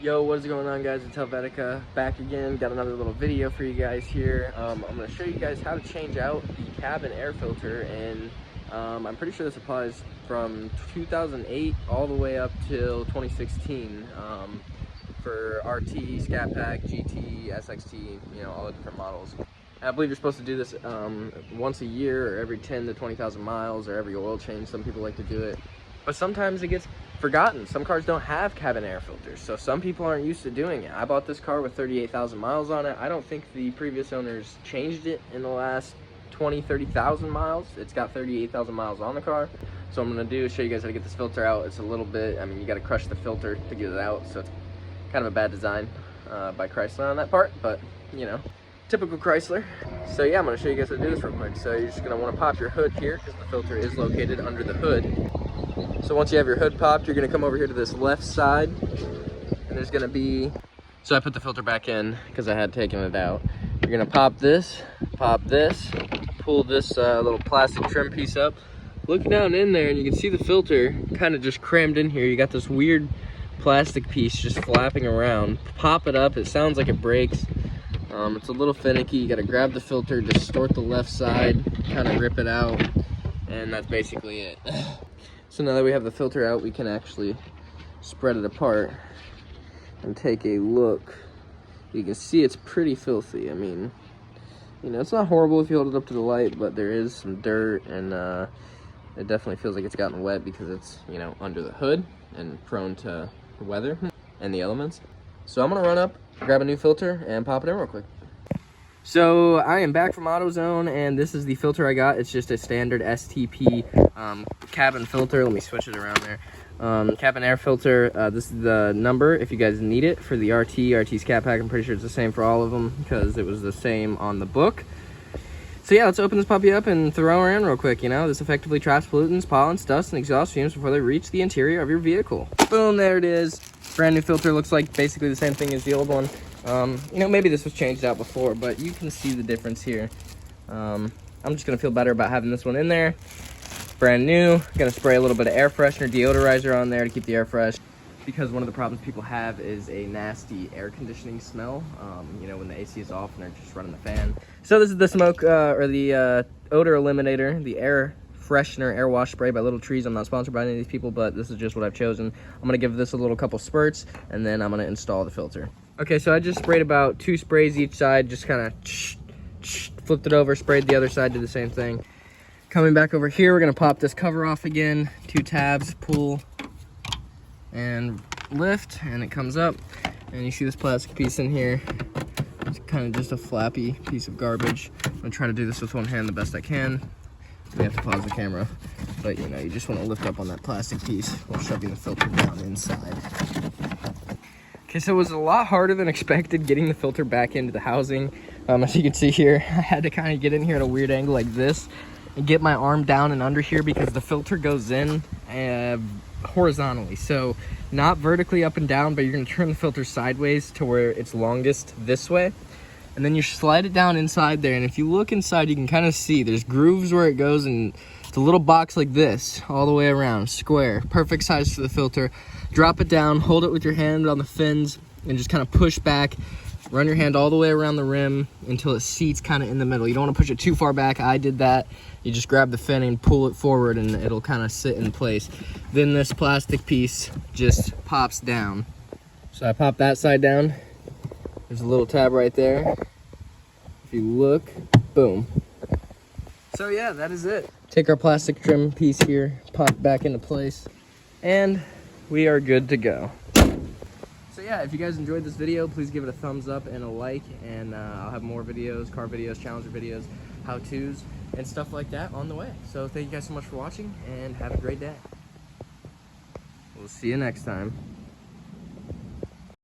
Yo, what is going on, guys? It's Helvetica back again. Got another little video for you guys here. I'm going to show you guys how to change out the cabin air filter, and I'm pretty sure this applies from 2008 all the way up till 2016 for RT, Scatpack, GT, SXT, you know, all the different models. I believe you're supposed to do this once a year or every 10 to 20,000 miles or every oil change. Some people like to do it, but sometimes it gets forgotten. Some cars don't have cabin air filters, so some people aren't used to doing it. I bought this car with 38,000 miles on it. I don't think the previous owners changed it in the last 30,000 miles. It's got 38,000 miles on the car. So what I'm gonna do is show you guys how to get this filter out. It's a little bit, I mean, you gotta crush the filter to get it out, so it's kind of a bad design by Chrysler on that part, but you know, typical Chrysler. So yeah, I'm gonna show you guys how to do this real quick. So you're just gonna wanna pop your hood here because the filter is located under the hood. So once you have your hood popped, you're gonna come over here to this left side, and there's gonna be, so I put the filter back in because I had taken it out. You're gonna pop this, pull this little plastic trim piece up. Look down in there and you can see the filter kind of just crammed in here. You got this weird plastic piece just flapping around. Pop it up, it sounds like it breaks. It's a little finicky. You gotta grab the filter, distort the left side, kind of rip it out, and that's basically it. So now that we have the filter out, we can actually spread it apart and take a look. You can see it's pretty filthy. I mean, you know, it's not horrible if you hold it up to the light, but there is some dirt, and it definitely feels like it's gotten wet because it's, you know, under the hood and prone to weather and the elements. So I'm gonna run up, grab a new filter, and pop it in real quick. So I am back from AutoZone, and this is the filter I got. It's just a standard STP cabin filter. Let me switch it around there. Cabin air filter. This is the number if you guys need it for the RT Scatpack. I'm pretty sure it's the same for all of them because it was the same on the book. So yeah, let's open this puppy up and throw her in real quick. You know, this effectively traps pollutants, pollens, dust, and exhaust fumes before they reach the interior of your vehicle. Boom, there it is. Brand new filter. Looks like basically the same thing as the old one. You know, maybe this was changed out before, but you can see the difference here. I'm just gonna feel better about having this one in there. Brand new. Gonna spray a little bit of air freshener, deodorizer on there to keep the air fresh, because one of the problems people have is a nasty air conditioning smell. You know, when the AC is off and they're just running the fan. So this is the smoke or the odor eliminator, the air freshener air wash spray by Little Trees. I'm not sponsored by any of these people, but this is just what I've chosen. I'm gonna give this a little couple spurts, and then I'm gonna install the filter. Okay, so I just sprayed about 2 sprays each side, just kind of flipped it over, sprayed the other side, did the same thing. Coming back over here, we're gonna pop this cover off again, 2 tabs, pull and lift, and it comes up, and you see this plastic piece in here. It's kind of just a flappy piece of garbage. I'm gonna try to do this with one hand the best I can. We have to pause the camera, but you know, you just want to lift up on that plastic piece while shoving the filter down inside. Okay, so it was a lot harder than expected getting the filter back into the housing. As you can see here, I had to kind of get in here at a weird angle like this and get my arm down and under here because the filter goes in horizontally. So not vertically up and down, but you're gonna turn the filter sideways to where it's longest this way. And then you slide it down inside there, and if you look inside, you can kind of see there's grooves where it goes, and it's a little box like this all the way around, square, perfect size for the filter. Drop it down, hold it with your hand on the fins, and just kind of push back. Run your hand all the way around the rim until it seats kind of in the middle. You don't want to push it too far back. I did that. You just grab the fin and pull it forward, and it'll kind of sit in place. Then this plastic piece just pops down. So I pop that side down. There's a little tab right there. If you look, boom. So yeah, that is it. Take our plastic trim piece here, pop it back into place, and we are good to go. So yeah, if you guys enjoyed this video, please give it a thumbs up and a like, and I'll have more videos, car videos, challenger videos, how-tos, and stuff like that on the way. So thank you guys so much for watching, and have a great day. We'll see you next time.